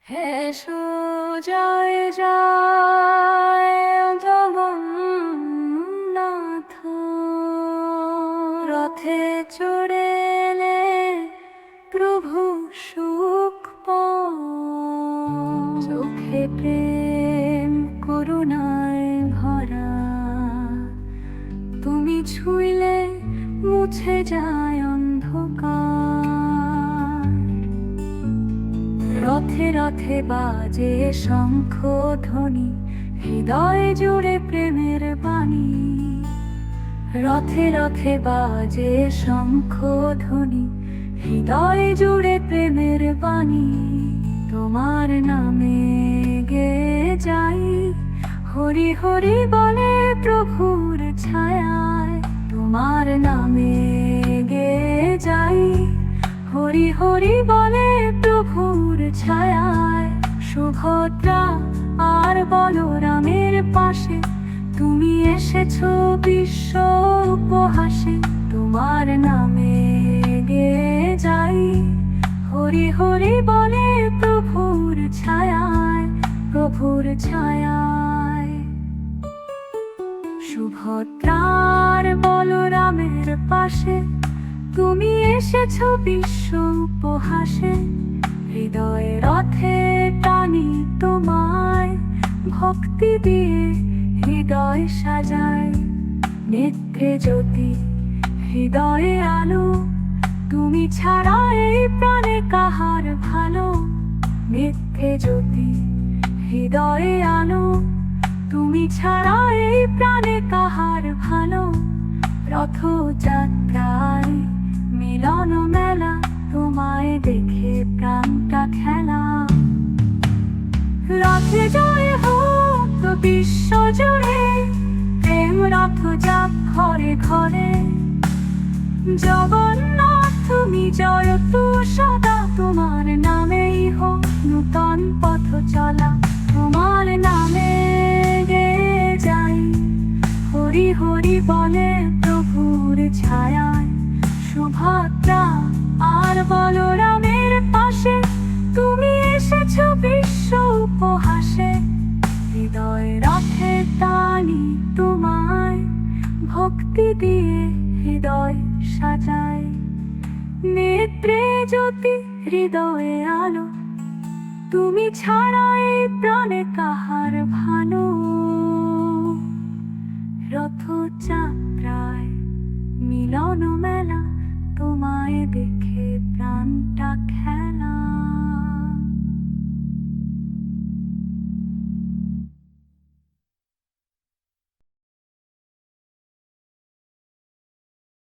হেসো জয় জয় জগন্নাথ, রথে চড়ে এলে প্রভু সুখ পাও। চোখে প্রেম করুণায় ভরা, তুমি ছুঁইলে মুছে যায় অন্ধকার। রথে রথে বাজে শঙ্খ ধ্বনি, হৃদয় জুড়ে প্রেমের বাণী। রথে রথে বাজে শঙ্খ ধ্বনি, হৃদয় জুড়ে প্রেমের বাণী। তোমার নামে গেয়ে যাই, হরি হরি বলে প্রভুর ছায়ায়। তোমার নামে গেয়ে যাই, হরি হরি বলে প্রভুর ছায়ায়। সুভদ্রা আর বলরামের পাশে তুমি এসেছো বিশ্ব উপহাসে। তোমার নামে গেয়ে যাই, হরি হরি বলে প্রভুর ছায়ায়, প্রভুর ছায়ায়। সুভদ্রার বলরামের পাশে তুমি এসেছো বিশ্ব উপহাসে। হৃদয়ে রথে টানি তোমায়, ভক্তি দিয়ে হৃদয় সাজায়। নেত্রে জ্যোতি হৃদয়ে আলো, তুমি ছাড়া এই প্রাণে কাহার ভালো। নেত্রে জ্যোতি হৃদয়ে আলো, তুমি ছাড়া এই প্রাণে কাহার ভালো। রথযাত্রায় মিলন মেলা, তোমায় দেখে প্রাণটা খেলা। রথে জয় হোক বিশ্ব জুড়ে, প্রেম রথ যাক ঘরে ঘরে। জগন্নাথ তুমি জয় তু সদা, তোমার নামেই হোক নূতন পথ চলা। তোমার নামে গেয়ে যাই, হরি হরি বলে প্রভুর ছায়ায়। সুভদ্রা আর বলরামের পাশে তুমি এসেছো বিশ্ব উপহাসে। হৃদয় রথে টানি তোমায়, ভক্তি দিয়ে হৃদয় সাজায়। নেত্রে জ্যোতি হৃদয়ে আলো, তুমি ছাড়া এই প্রাণে কাহার ভালো। রথযাত্রায় মিলন মেলা, তোমায় দেখে প্রাণটা খেলা।